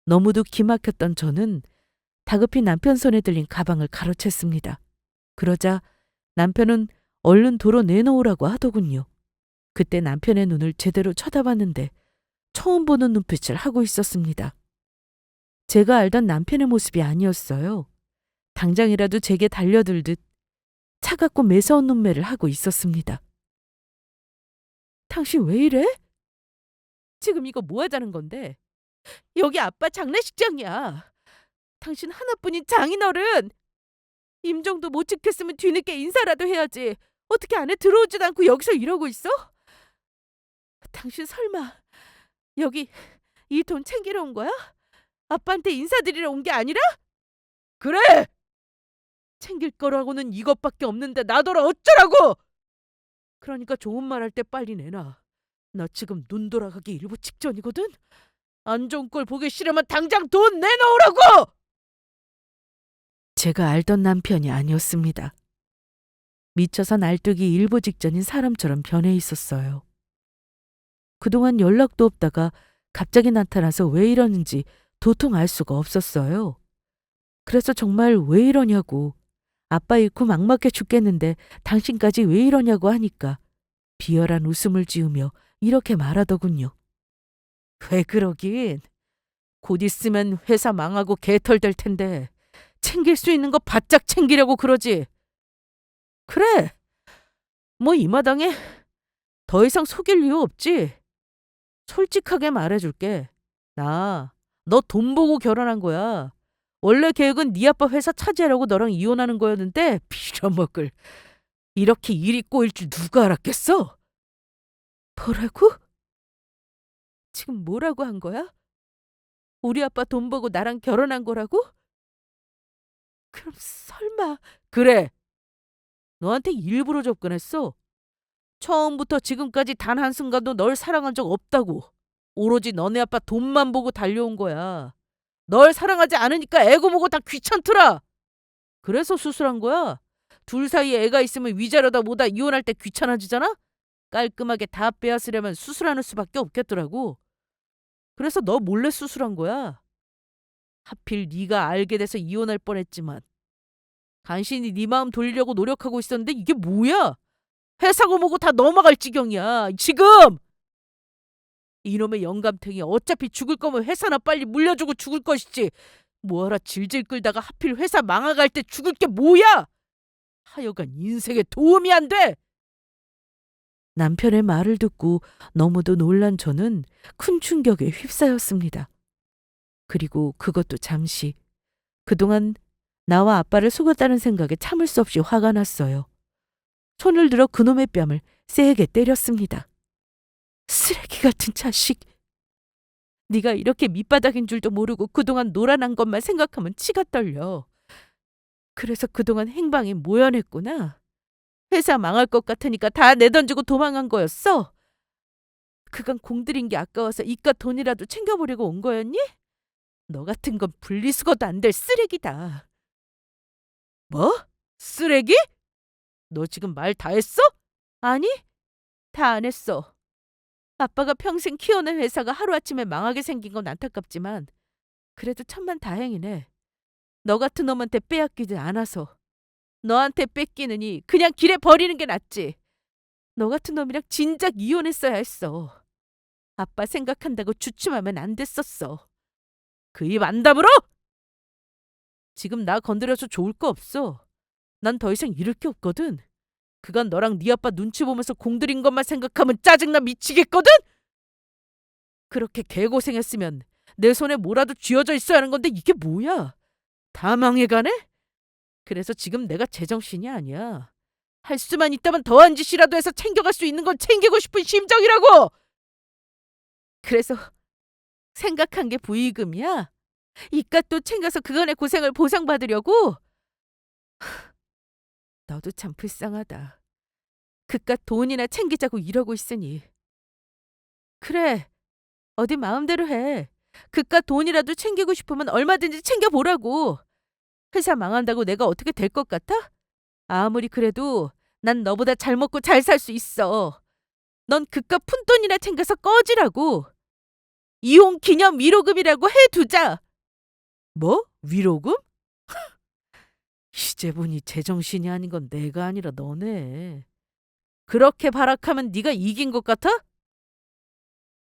너무도 기막혔던 저는 다급히 남편 손에 들린 가방을 가로챘습니다. 그러자 남편은 얼른 도로 내놓으라고 하더군요. 그때 남편의 눈을 제대로 쳐다봤는데 처음 보는 눈빛을 하고 있었습니다. 제가 알던 남편의 모습이 아니었어요. 당장이라도 제게 달려들듯 차갑고 매서운 눈매를 하고 있었습니다. 당신 왜 이래? 지금 이거 뭐 하자는 건데? 여기 아빠 장례식장이야. 당신 하나뿐인 장인어른. 임종도 못 지켰으면 뒤늦게 인사라도 해야지. 어떻게 안에 들어오지도 않고 여기서 이러고 있어? 당신 설마 여기 이 돈 챙기러 온 거야? 아빠한테 인사드리러 온 게 아니라? 그래! 챙길 거라고는 이것밖에 없는데 나더러 어쩌라고! 그러니까 좋은 말 할 때 빨리 내놔. 나 지금 눈 돌아가기 일보 직전이거든? 안 좋은 꼴 보기 싫으면 당장 돈 내놓으라고! 제가 알던 남편이 아니었습니다. 미쳐서 날뛰기 일보 직전인 사람처럼 변해 있었어요. 그동안 연락도 없다가 갑자기 나타나서 왜 이러는지 도통 알 수가 없었어요. 그래서 정말 왜 이러냐고, 아빠 잃고 막막해 죽겠는데 당신까지 왜 이러냐고 하니까 비열한 웃음을 지으며 이렇게 말하더군요. 왜 그러긴. 곧 있으면 회사 망하고 개털 될 텐데 챙길 수 있는 거 바짝 챙기려고 그러지. 그래. 뭐 이 마당에 더 이상 속일 이유 없지. 솔직하게 말해줄게. 너 돈 보고 결혼한 거야. 원래 계획은 네 아빠 회사 차지하려고 너랑 이혼하는 거였는데 빌어먹을. 이렇게 일이 꼬일 줄 누가 알았겠어? 뭐라고? 지금 뭐라고 한 거야? 우리 아빠 돈 보고 나랑 결혼한 거라고? 그럼 설마. 그래. 너한테 일부러 접근했어. 처음부터 지금까지 단 한순간도 널 사랑한 적 없다고. 오로지 너네 아빠 돈만 보고 달려온 거야. 널 사랑하지 않으니까 애고 뭐고 다 귀찮더라. 그래서 수술한 거야. 둘 사이에 애가 있으면 위자료다 뭐다 이혼할 때 귀찮아지잖아? 깔끔하게 다 빼앗으려면 수술하는 수밖에 없겠더라고. 그래서 너 몰래 수술한 거야. 하필 네가 알게 돼서 이혼할 뻔했지만 간신히 네 마음 돌리려고 노력하고 있었는데 이게 뭐야? 회사고 뭐고 다 넘어갈 지경이야. 지금! 이놈의 영감탱이 어차피 죽을 거면 회사나 빨리 물려주고 죽을 것이지. 뭐하라 질질 끌다가 하필 회사 망아갈 때 죽을 게 뭐야? 하여간 인생에 도움이 안 돼. 남편의 말을 듣고 너무도 놀란 저는 큰 충격에 휩싸였습니다. 그리고 그것도 잠시. 그동안 나와 아빠를 속였다는 생각에 참을 수 없이 화가 났어요. 손을 들어 그놈의 뺨을 세게 때렸습니다. 쓰레기 같은 자식. 네가 이렇게 밑바닥인 줄도 모르고 그동안 놀아난 것만 생각하면 치가 떨려. 그래서 그동안 행방이 모연했구나. 회사 망할 것 같으니까 다 내던지고 도망간 거였어? 그간 공들인 게 아까워서 이깟 돈이라도 챙겨보려고 온 거였니? 너 같은 건 분리수거도 안 될 쓰레기다. 뭐? 쓰레기? 너 지금 말 다 했어? 아니, 다 안 했어. 아빠가 평생 키워낸 회사가 하루아침에 망하게 생긴 건 안타깝지만 그래도 천만다행이네. 너 같은 놈한테 빼앗기지 않아서. 너한테 뺏기느니 그냥 길에 버리는 게 낫지. 너 같은 놈이랑 진작 이혼했어야 했어. 아빠 생각한다고 주춤하면 안 됐었어. 그 입 안 다물어? 지금 나 건드려서 좋을 거 없어. 난 더 이상 잃을 게 없거든. 그간 너랑 네 아빠 눈치 보면서 공들인 것만 생각하면 짜증나 미치겠거든? 그렇게 개고생했으면 내 손에 뭐라도 쥐어져 있어야 하는 건데 이게 뭐야? 다 망해가네? 그래서 지금 내가 제정신이 아니야. 할 수만 있다면 더한 짓이라도 해서 챙겨갈 수 있는 건 챙기고 싶은 심정이라고! 그래서 생각한 게 부의금이야? 이깟도 챙겨서 그간의 고생을 보상받으려고? 너도 참 불쌍하다. 그깟 돈이나 챙기자고 이러고 있으니. 그래, 어디 마음대로 해. 그깟 돈이라도 챙기고 싶으면 얼마든지 챙겨보라고. 회사 망한다고 내가 어떻게 될 것 같아? 아무리 그래도 난 너보다 잘 먹고 잘 살 수 있어. 넌 그깟 푼돈이나 챙겨서 꺼지라고. 이혼 기념 위로금이라고 해두자. 뭐? 위로금? 이제 보니 제정신이 아닌 건 내가 아니라 너네. 그렇게 발악하면 네가 이긴 것 같아?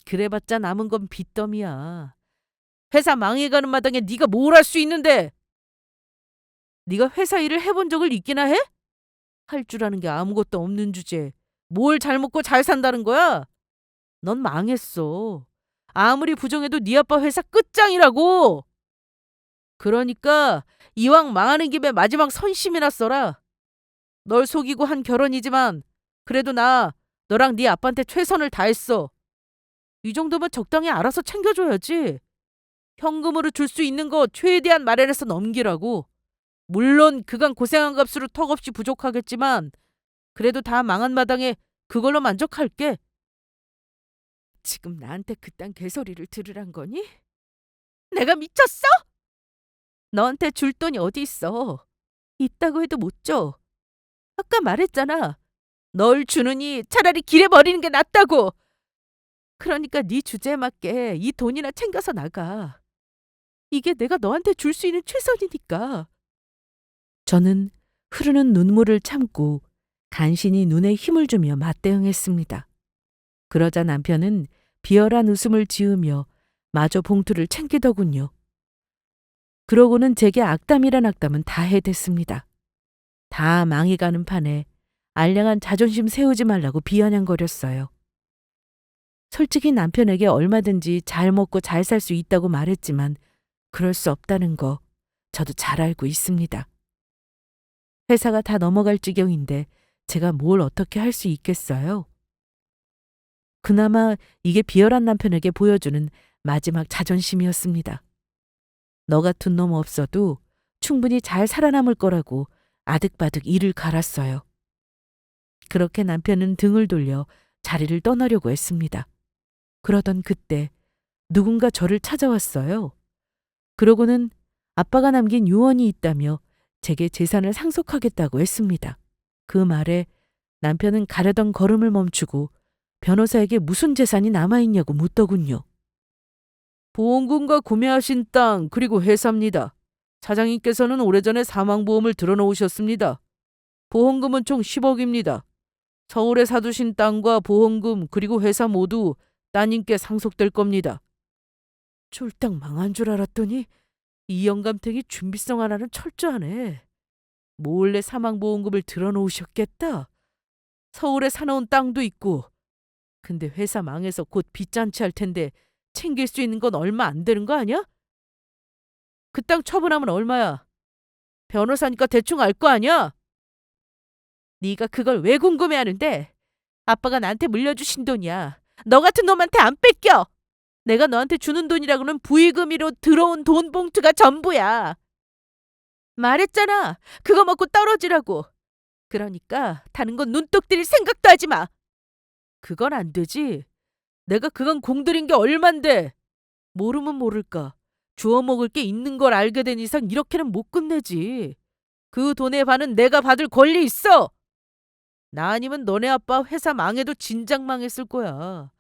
그래봤자 남은 건 빚더미야. 회사 망해가는 마당에 네가 뭘 할 수 있는데? 네가 회사 일을 해본 적을 있기나 해? 할 줄 아는 게 아무것도 없는 주제에 뭘 잘 먹고 잘 산다는 거야? 넌 망했어. 아무리 부정해도 네 아빠 회사 끝장이라고. 그러니까 이왕 망하는 김에 마지막 선심이나 써라. 널 속이고 한 결혼이지만 그래도 나 너랑 네 아빠한테 최선을 다했어. 이 정도면 적당히 알아서 챙겨줘야지. 현금으로 줄 수 있는 거 최대한 마련해서 넘기라고. 물론 그간 고생한 값으로 턱없이 부족하겠지만 그래도 다 망한 마당에 그걸로 만족할게. 지금 나한테 그딴 개소리를 들으란 거니? 내가 미쳤어? 너한테 줄 돈이 어디 있어? 있다고 해도 못 줘. 아까 말했잖아. 널 주느니 차라리 길에 버리는 게 낫다고. 그러니까 네 주제에 맞게 이 돈이나 챙겨서 나가. 이게 내가 너한테 줄 수 있는 최선이니까. 저는 흐르는 눈물을 참고 간신히 눈에 힘을 주며 맞대응했습니다. 그러자 남편은 비열한 웃음을 지으며 마저 봉투를 챙기더군요. 그러고는 제게 악담이란 악담은 다 해댔습니다. 다 망해가는 판에 알량한 자존심 세우지 말라고 비아냥거렸어요. 솔직히 남편에게 얼마든지 잘 먹고 잘 살 수 있다고 말했지만 그럴 수 없다는 거 저도 잘 알고 있습니다. 회사가 다 넘어갈 지경인데 제가 뭘 어떻게 할 수 있겠어요? 그나마 이게 비열한 남편에게 보여주는 마지막 자존심이었습니다. 너 같은 놈 없어도 충분히 잘 살아남을 거라고 아득바득 이를 갈았어요. 그렇게 남편은 등을 돌려 자리를 떠나려고 했습니다. 그러던 그때 누군가 저를 찾아왔어요. 그러고는 아빠가 남긴 유언이 있다며 제게 재산을 상속하겠다고 했습니다. 그 말에 남편은 가려던 걸음을 멈추고 변호사에게 무슨 재산이 남아있냐고 묻더군요. 보험금과 구매하신 땅 그리고 회사입니다. 사장님께서는 오래전에 사망보험을 들어놓으셨습니다. 보험금은 총 10억입니다. 서울에 사두신 땅과 보험금 그리고 회사 모두 따님께 상속될 겁니다. 쫄딱 망한 줄 알았더니 이 영감탱이 준비성 하나는 철저하네. 몰래 사망보험금을 들어놓으셨겠다. 서울에 사놓은 땅도 있고. 근데 회사 망해서 곧 빚잔치 할 텐데 챙길 수 있는 건 얼마 안 되는 거 아니야? 그 땅 처분하면 얼마야? 변호사니까 대충 알 거 아니야? 네가 그걸 왜 궁금해하는데? 아빠가 나한테 물려주신 돈이야. 너 같은 놈한테 안 뺏겨. 내가 너한테 주는 돈이라고는 부의금으로 들어온 돈 봉투가 전부야. 말했잖아. 그거 먹고 떨어지라고. 그러니까 다른 건 눈독 들일 생각도 하지 마. 그건 안 되지. 내가 그건 공들인 게 얼만데. 모르면 모를까. 주워 먹을 게 있는 걸 알게 된 이상 이렇게는 못 끝내지. 그 돈의 반은 내가 받을 권리 있어. 나 아니면 너네 아빠 회사 망해도 진작 망했을 거야.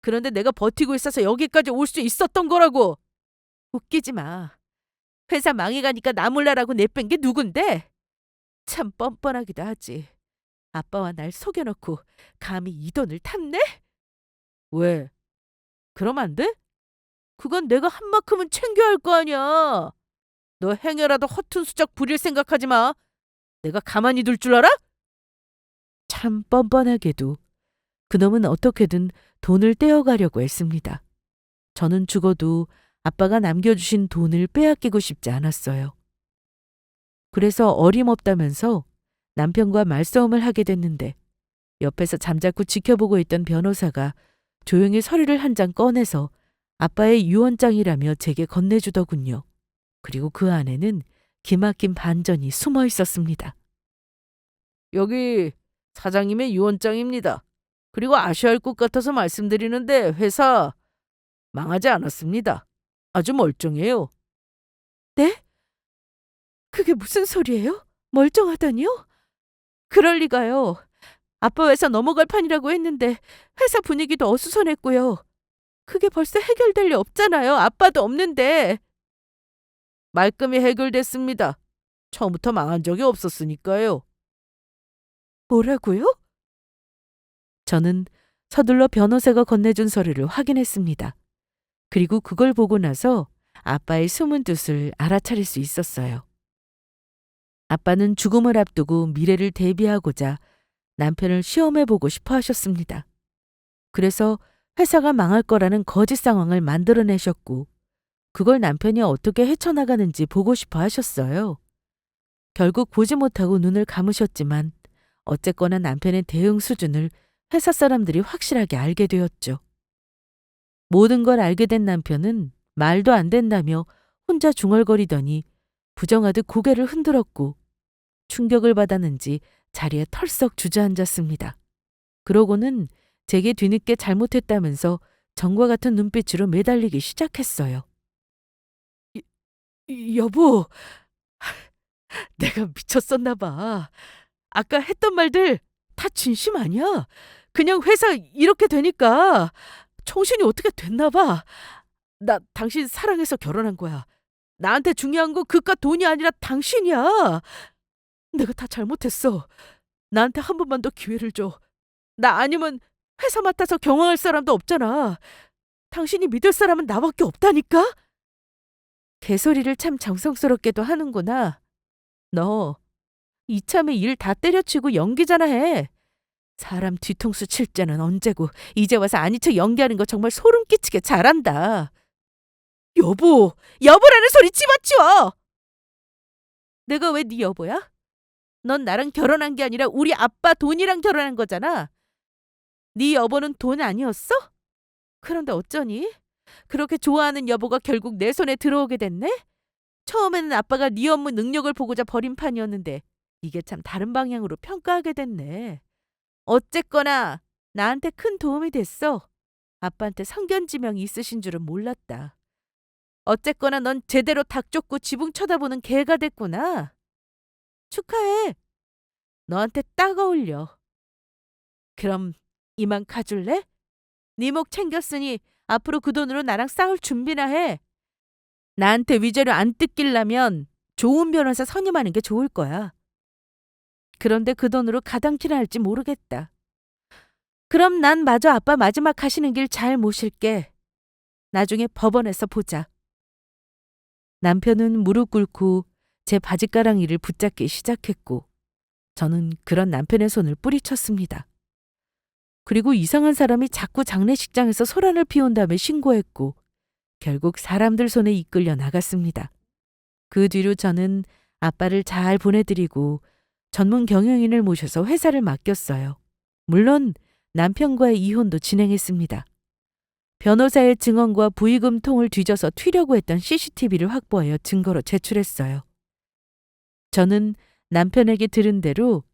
그런데 내가 버티고 있어서 여기까지 올 수 있었던 거라고. 웃기지 마. 회사 망해가니까 나 몰라라고 내뺀 게 누군데? 참 뻔뻔하기도 하지. 아빠와 날 속여놓고 감히 이 돈을 탔네? 왜? 그럼 안 돼? 그건 내가 한 만큼은 챙겨야 할 거 아니야. 너 행여라도 허튼 수작 부릴 생각하지 마. 내가 가만히 둘 줄 알아? 참 뻔뻔하게도 그놈은 어떻게든 돈을 떼어가려고 했습니다. 저는 죽어도 아빠가 남겨주신 돈을 빼앗기고 싶지 않았어요. 그래서 어림없다면서 남편과 말싸움을 하게 됐는데 옆에서 잠자코 지켜보고 있던 변호사가 조용히 서류를 한 장 꺼내서 아빠의 유언장이라며 제게 건네주더군요. 그리고 그 안에는 기막힌 반전이 숨어 있었습니다. 여기 사장님의 유언장입니다. 그리고 아셔야 할 것 같아서 말씀드리는데 회사 망하지 않았습니다. 아주 멀쩡해요. 네? 그게 무슨 소리예요? 멀쩡하다니요? 그럴 리가요. 아빠 회사 넘어갈 판이라고 했는데 회사 분위기도 어수선했고요. 그게 벌써 해결될 리 없잖아요. 아빠도 없는데. 말끔히 해결됐습니다. 처음부터 망한 적이 없었으니까요. 뭐라고요? 저는 서둘러 변호사가 건네준 서류를 확인했습니다. 그리고 그걸 보고 나서 아빠의 숨은 뜻을 알아차릴 수 있었어요. 아빠는 죽음을 앞두고 미래를 대비하고자 남편을 시험해보고 싶어 하셨습니다. 그래서 회사가 망할 거라는 거짓 상황을 만들어내셨고, 그걸 남편이 어떻게 헤쳐나가는지 보고 싶어 하셨어요. 결국 보지 못하고 눈을 감으셨지만, 어쨌거나 남편의 대응 수준을 회사 사람들이 확실하게 알게 되었죠. 모든 걸 알게 된 남편은 말도 안 된다며 혼자 중얼거리더니 부정하듯 고개를 흔들었고, 충격을 받았는지 자리에 털썩 주저앉았습니다. 그러고는 제게 뒤늦게 잘못했다면서 정과 같은 눈빛으로 매달리기 시작했어요. 여보, 내가 미쳤었나 봐. 아까 했던 말들 다 진심 아니야? 그냥 회사 이렇게 되니까 정신이 어떻게 됐나 봐. 나 당신 사랑해서 결혼한 거야. 나한테 중요한 건 그깟 돈이 아니라 당신이야. 내가 다 잘못했어. 나한테 한 번만 더 기회를 줘. 나 아니면 회사 맡아서 경영할 사람도 없잖아. 당신이 믿을 사람은 나밖에 없다니까? 개소리를 참 정성스럽게도 하는구나. 너 이참에 일 다 때려치고 연기자나 해. 사람 뒤통수 칠 때는 언제고 이제 와서 아닌 척 연기하는 거 정말 소름 끼치게 잘한다. 여보, 여보라는 소리 집어치워. 내가 왜 네 여보야? 넌 나랑 결혼한 게 아니라 우리 아빠 돈이랑 결혼한 거잖아. 네 여보는 돈 아니었어? 그런데 어쩌니? 그렇게 좋아하는 여보가 결국 내 손에 들어오게 됐네? 처음에는 아빠가 네 업무 능력을 보고자 버린 판이었는데 이게 참 다른 방향으로 평가하게 됐네. 어쨌거나 나한테 큰 도움이 됐어. 아빠한테 상견지명이 있으신 줄은 몰랐다. 어쨌거나 넌 제대로 닭 쫓고 지붕 쳐다보는 개가 됐구나. 축하해. 너한테 딱 어울려. 그럼 이만 가줄래? 네 목 챙겼으니 앞으로 그 돈으로 나랑 싸울 준비나 해. 나한테 위자료 안 뜯기려면 좋은 변호사 선임하는 게 좋을 거야. 그런데 그 돈으로 가당키나 할지 모르겠다. 그럼 난 마저 아빠 마지막 가시는 길 잘 모실게. 나중에 법원에서 보자. 남편은 무릎 꿇고 제 바지가랑이를 붙잡기 시작했고 저는 그런 남편의 손을 뿌리쳤습니다. 그리고 이상한 사람이 자꾸 장례식장에서 소란을 피운다며 신고했고 결국 사람들 손에 이끌려 나갔습니다. 그 뒤로 저는 아빠를 잘 보내드리고 전문 경영인을 모셔서 회사를 맡겼어요. 물론 남편과의 이혼도 진행했습니다. 변호사의 증언과 부의금 통을 뒤져서 튀려고 했던 CCTV를 확보하여 증거로 제출했어요. 저는 남편에게 들은 대로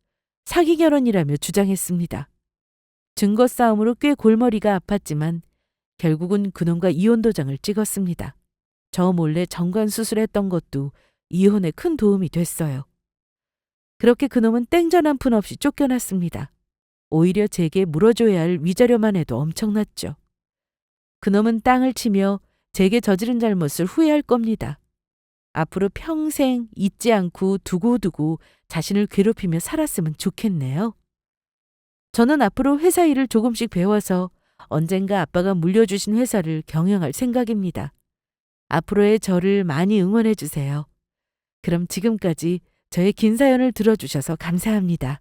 사기 결혼이라며 주장했습니다. 증거 싸움으로 꽤 골머리가 아팠지만 결국은 그놈과 이혼 도장을 찍었습니다. 저 몰래 정관 수술했던 것도 이혼에 큰 도움이 됐어요. 그렇게 그놈은 땡전 한 푼 없이 쫓겨났습니다. 오히려 제게 물어줘야 할 위자료만 해도 엄청났죠. 그놈은 땅을 치며 제게 저지른 잘못을 후회할 겁니다. 앞으로 평생 잊지 않고 두고두고 자신을 괴롭히며 살았으면 좋겠네요. 저는 앞으로 회사 일을 조금씩 배워서 언젠가 아빠가 물려주신 회사를 경영할 생각입니다. 앞으로의 저를 많이 응원해 주세요. 그럼 지금까지 저의 긴 사연을 들어주셔서 감사합니다.